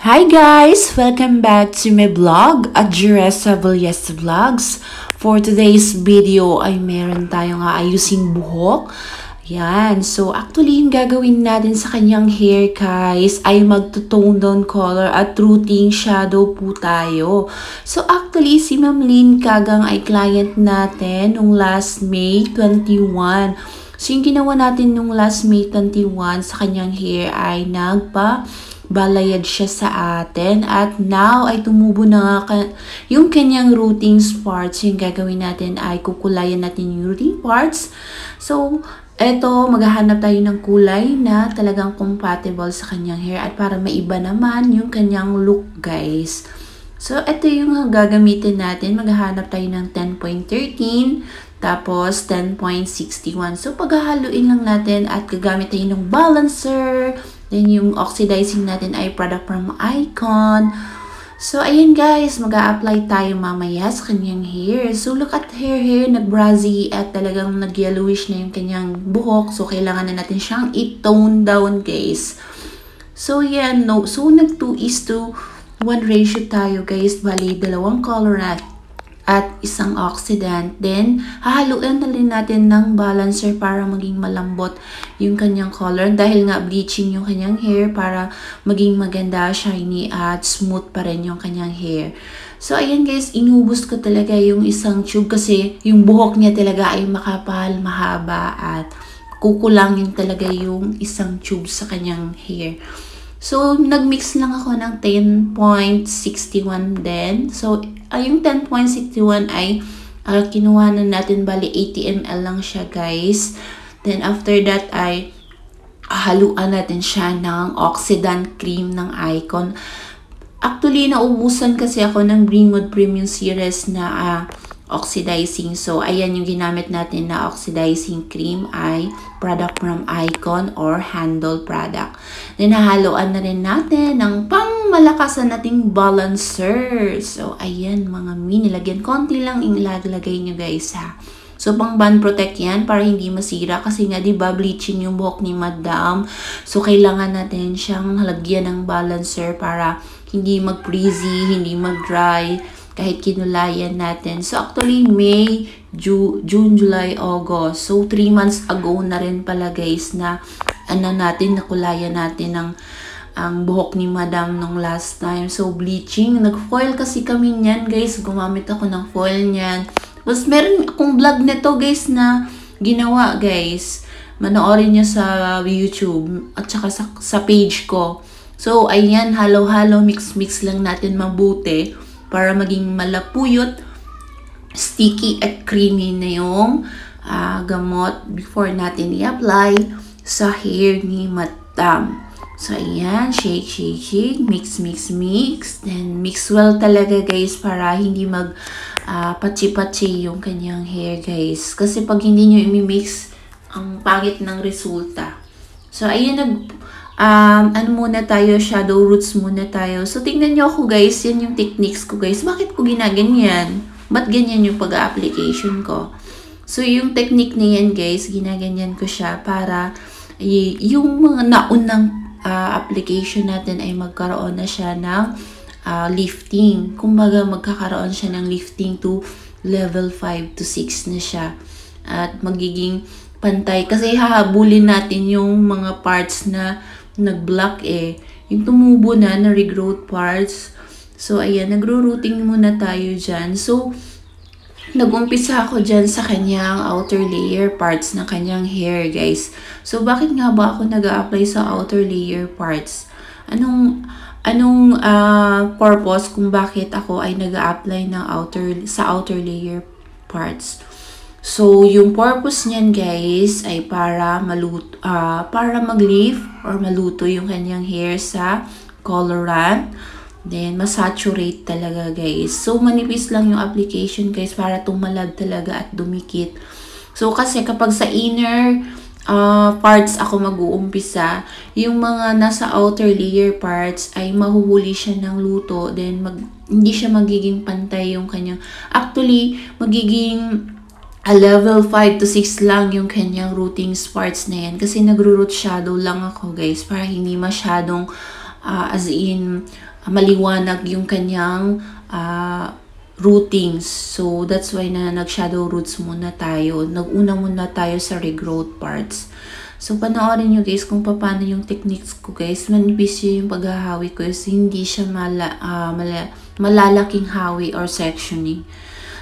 Hi guys! Welcome back to my vlog at Juresa Vallesta Vlogs. For today's video ay meron tayong aayusing buhok. Yan. So actually yung gagawin natin sa kanyang hair guys ay magto-tone down color at rooting shadow po tayo. So actually si Ma'am Lynn Kagang ay client natin nung last May 21. So yung ginawa natin nung last May 21 sa kanyang hair ay balayad siya sa atin at now ay tumubo na yung kanyang rooting parts. Yung gagawin natin ay kukulayan natin yung rooting parts. So eto, maghahanap tayo ng kulay na talagang compatible sa kanyang hair at para maiba naman yung kanyang look guys. So ito yung gagamitin natin. Maghahanap tayo ng 10.13 tapos 10.61. So paghahaluin lang natin at gagamit tayo ng balancer. Then, yung oxidizing natin ay product from Icon. So, ayan guys, mag-a-apply tayo mamaya sa kanyang hair. So, look at her hair, nag-brazy at talagang nag-yellowish na yung kanyang buhok. So, kailangan na natin siyang i-tone down guys. So, yan, no. So, nag-2:1 ratio tayo guys. Bali, dalawang color at isang oxidant. Then, hahaluin na rin natin ng balancer para maging malambot yung kanyang color. Dahil nga bleaching yung kanyang hair para maging maganda, shiny at smooth pa rin yung kanyang hair. So, ayan guys, inubos ko talaga yung isang tube kasi yung buhok niya talaga ay makapal, mahaba at kukulangin talaga yung isang tube sa kanyang hair. So, nagmix lang ako ng 10.61 din. So, yung 10.61 ay kinuha na natin, bali 80 ml lang siya guys. Then, after that ay haluan natin siya ng oxidant cream ng Icon. Actually, naubusan kasi ako ng Greenwood Premium Series na oxidizing. So, ayan yung ginamit natin na oxidizing cream ay product from Icon or Handle product. Then, hahaluan na rin natin ng pangmalakasan nating balancer. So, ayan mga nilagyan. Konti lang ilagay nyo guys ha. So, pang band protect yan para hindi masira. Kasi nga, diba, bleaching yung buhok ni Madam. So, kailangan natin siyang halagyan ng balancer para hindi mag-frizzy, hindi mag-dry, kahit kinulayan natin. So, actually, May, June, July, August. So, 3 months ago na rin pala guys na nakulayan natin ang buhok ni Madam nung last time. So, bleaching. Nag-foil kasi kami niyan guys. Gumamit ako ng foil niyan. Tapos, meron akong vlog nito guys na ginawa guys. Manoorin niyo sa YouTube at saka sa page ko. So, ayan, halo-halo, mix-mix lang natin mabuti para maging malapuyot, sticky at creamy na yung gamot before natin i-apply sa hair ni Madam. So, ayan, shake, shake, shake, mix, mix, mix. Then, mix well talaga guys para hindi patsi-patsi yung kanyang hair guys. Kasi pag hindi nyo i-mix, ang pangit ng resulta. So, ayan, muna tayo, shadow roots muna tayo. So, tingnan nyo ako guys, yan yung techniques ko guys. Bakit ko ginaganyan? Ba't ganyan yung pag-application ko? So, yung technique na yan guys, ginaganyan ko siya para yung mga naunang application natin ay magkaroon na siya ng lifting. Kumbaga, magkakaroon siya ng lifting to level 5 to 6 na siya. At magiging pantay. Kasi hahabulin natin yung mga parts na nag-block yung tumubo na regrowth parts. So, ayan, nagro-rooting muna tayo dyan. So, nag-umpisa ako dyan sa kanyang outer layer parts ng kanyang hair, guys. So, bakit nga ba ako nag-a-apply sa outer layer parts? Anong purpose kung bakit ako ay nag-a-apply ng sa outer layer parts? So, yung purpose niyan guys ay para mag-lift or maluto yung kanyang hair sa colorant. Then, masaturate talaga guys. So, manipis lang yung application guys para tumalab talaga at dumikit. So, kasi kapag sa inner parts ako mag-uumpisa, yung mga nasa outer layer parts ay mahuhuli siya ng luto. Then, hindi siya magiging pantay yung kanyang, actually, magiging level 5 to 6 lang yung kanyang rooting parts na yan. Kasi nagro-root shadow lang ako guys para hindi masyadong as in maliwanag yung kanyang rootings. So, that's why na nag-shadow roots muna tayo. Nag-una muna tayo sa regrowth parts. So, panoorin nyo guys kung paano yung techniques ko guys. Manipis yung paghahawi ko. So, hindi siya malalaking hawi or sectioning.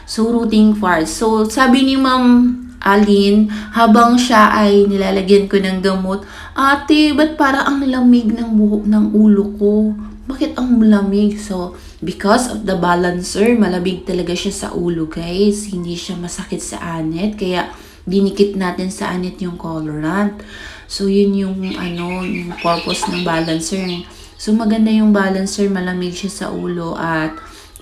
So, rooting parts. So, sabi ni Ma'am Alin, habang siya ay nilalagyan ko ng gamot, ate, ba't para ang lamig ng buhok ng ulo ko? Bakit ang lamig? So, because of the balancer, malamig talaga siya sa ulo, guys. Hindi siya masakit sa anit. Kaya, dinikit natin sa anit yung colorant. So, yun yung, yung purpose ng balancer. So, maganda yung balancer. Malamig siya sa ulo at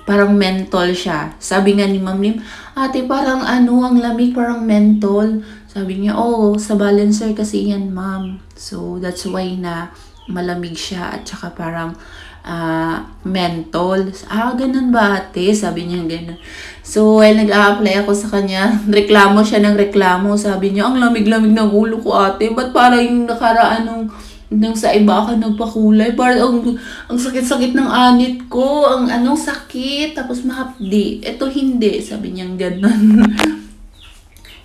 parang mentol siya. Sabi nga ni Ma'am Lim, ate, parang ang lamig, parang mentol. Sabi niya, sa balancer kasi yan, ma'am. So, that's why na malamig siya at saka parang mentol. Ganun ba ate? Sabi niya ganun. So, while nag-a-apply ako sa kanya, reklamo siya ng reklamo. Sabi niya, ang lamig-lamig ng ulo ko ate. Ba't parang yung nakaraan nung sa iba ka nagpakulay? Parang ang sakit-sakit ng anit ko. Ang sakit. Tapos mahapdi. Ito hindi. Sabi niya ganun.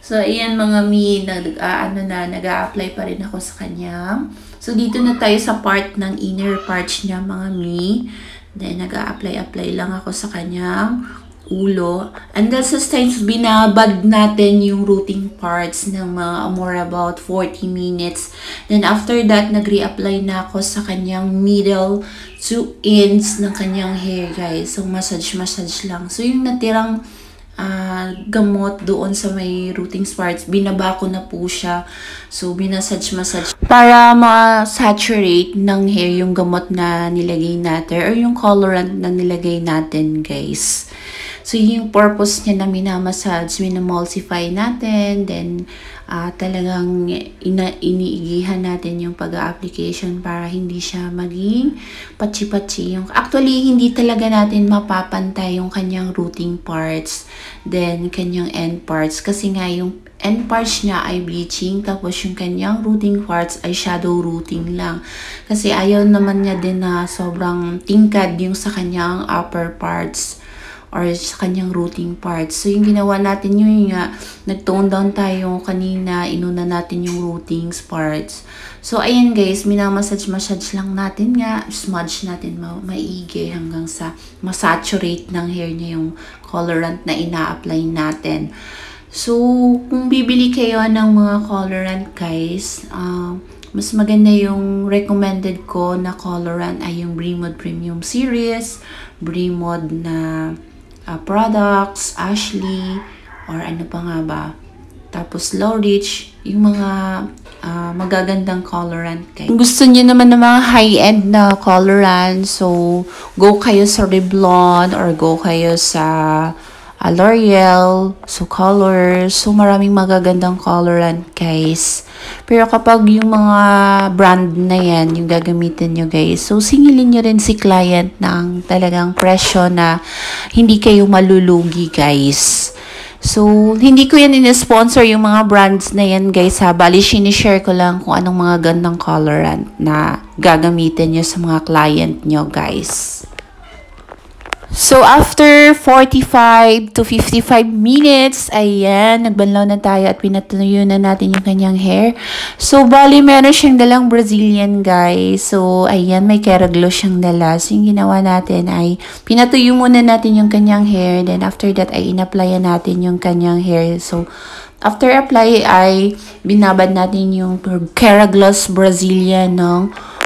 So, ayan mga mi, nag-a-apply pa rin ako sa kanya. So, dito na tayo sa part ng inner parts niya, mga mi. Then, nag-a-apply lang ako sa kanyang ulo. And then, sometimes, binabad natin yung rooting parts ng mga more about 40 minutes. Then, after that, nag-re-apply na ako sa kanyang middle 2 ends ng kanyang hair, guys. So, massage lang. So, yung natirang gamot doon sa may rooting parts, binaba ko na po siya. So, massage para ma-saturate ng hair yung gamot na nilagay natin or yung colorant na nilagay natin, guys. So, yung purpose niya na minamassage, minamulsify natin, then talagang iniigihan natin yung pag-application para hindi siya maging patsi-patsi. Actually, hindi talaga natin mapapantay yung kanyang rooting parts, then kanyang end parts. Kasi nga yung end parts niya ay bleaching, tapos yung kanyang rooting parts ay shadow rooting lang. Kasi ayaw naman niya din na sobrang tingkad yung sa kanyang upper parts or sa kanyang rooting parts. So, yung ginawa natin yun nga, nag-tone down tayo kanina, inuna natin yung rooting parts. So, ayan guys, minamassage lang natin nga, smudge natin maigi hanggang sa masaturate ng hair niya yung colorant na ina-apply natin. So, kung bibili kayo ng mga colorant guys, mas maganda yung recommended ko na colorant ay yung Bremod Premium Series, Bremod na products, Ashley, or ano pa nga ba. Tapos Low Reach, yung mga magagandang colorant. Kung gusto niyo naman ng mga high-end na colorant, so go kayo sa Revlon or go kayo sa L'Oreal, so colors, so maraming magagandang colorant guys. Pero kapag yung mga brand na yan, yung gagamitin nyo guys, so singilin nyo rin si client ng talagang presyo na hindi kayo malulugi guys. So, hindi ko yan in-sponsor yung mga brands na yan guys ha. Bali, sinishare ko lang kung anong mga gandang colorant na gagamitin nyo sa mga client nyo guys. So, after 45 to 55 minutes, ayan, nagbanlaw na tayo at pinatuyo na natin yung kanyang hair. So, bali, meron siyang dalang Brazilian, guys. So, ayan, may Keraglo siyang dala. So, yung ginawa natin ay pinatuyo muna natin yung kanyang hair. Then, after that, ay in-applyan natin yung kanyang hair. So, after apply, ay binabad natin yung Keraglo's Brazilian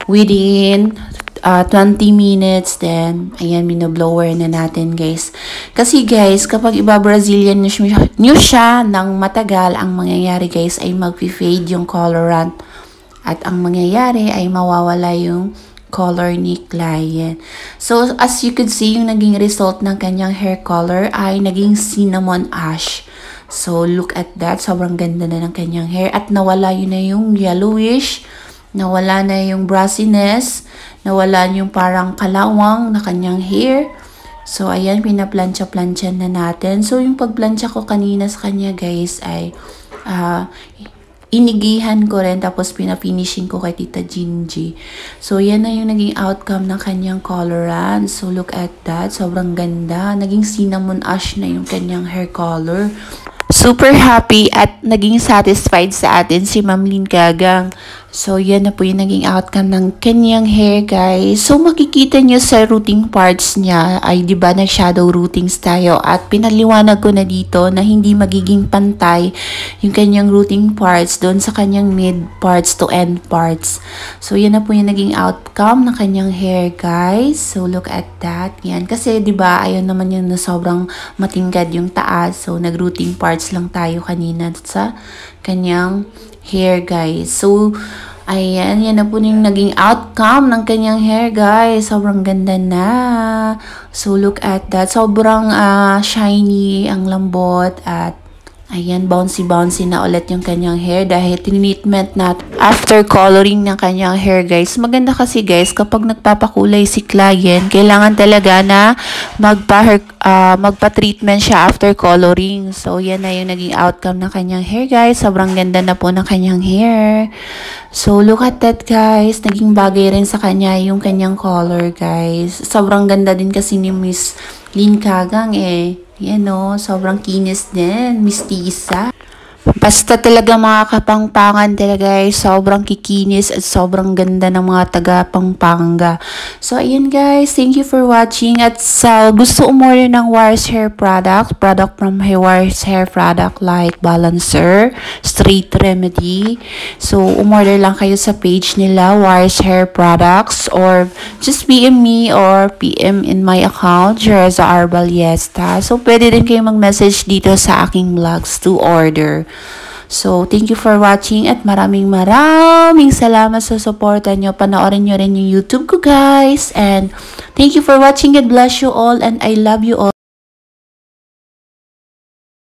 within 20 minutes, then, ayan, minoblower na natin, guys. Kasi, guys, kapag iba-Brazilian nyo siya ng matagal, ang mangyayari, guys, ay mag-fade yung colorant. At ang mangyayari ay mawawala yung color ni client. So, as you could see, yung naging result ng kanyang hair color ay naging cinnamon ash. So, look at that. Sobrang ganda na ng kanyang hair. At nawala yun na yung yellowish, nawala na yung brassiness, nawala yung parang kalawang na kanyang hair. So, ayan, pinaplansya-plansya na natin. So, yung pagplansya ko kanina sa kanya, guys, ay inigihan ko rin, tapos pinafinishing ko kay Tita Gingy. So, yan na yung naging outcome ng kanyang coloran. So, look at that. Sobrang ganda. Naging cinnamon ash na yung kanyang hair color. Super happy at naging satisfied sa atin si Ma'am Lynn Gagang. So, yan na po yung naging outcome ng kanyang hair, guys. So, makikita nyo sa rooting parts niya ay, di ba, nag-shadow rootings tayo. At pinaliwanag ko na dito na hindi magiging pantay yung kanyang rooting parts doon sa kanyang mid parts to end parts. So, yan na po yung naging outcome ng kanyang hair, guys. So, look at that. Yan. Kasi, di ba, ayun naman yun na sobrang matingkad yung taas. So, nag-rooting parts lang tayo kanina sa kanyang hair, guys. So, ayan, yan na po yung naging outcome ng kanyang hair, guys. Sobrang ganda na. So, look at that. Sobrang shiny, ang lambot, at ayan, bouncy-bouncy na ulit yung kanyang hair dahil tinitment na after coloring ng kanyang hair, guys. Maganda kasi, guys, kapag nagpapakulay si client, kailangan talaga na magpa-treatment siya after coloring. So, yan na yung naging outcome ng kanyang hair, guys. Sobrang ganda na po ng kanyang hair. So, look at that, guys. Naging bagay rin sa kanya yung kanyang color, guys. Sobrang ganda din kasi ni Miss Lynn Gagang eh. Yan o, sobrang kinis din, mistisa. Basta talaga mga kapangpangan talaga guys, sobrang kikinis at sobrang ganda ng mga taga-Pampanga. So ayun guys, thank you for watching. At sa gusto umorder ng Wires Hair product from Wires Hair product like balancer, straight remedy. So umorder lang kayo sa page nila, Wires Hair Products, or just PM me or PM in my account, Jereza Arbaliesta. So pwede din kayo mag-message dito sa aking vlogs to order. So, thank you for watching at maraming salamat sa suporta nyo. Panoorin nyo rin yung YouTube ko, guys. And thank you for watching. God bless you all and I love you all.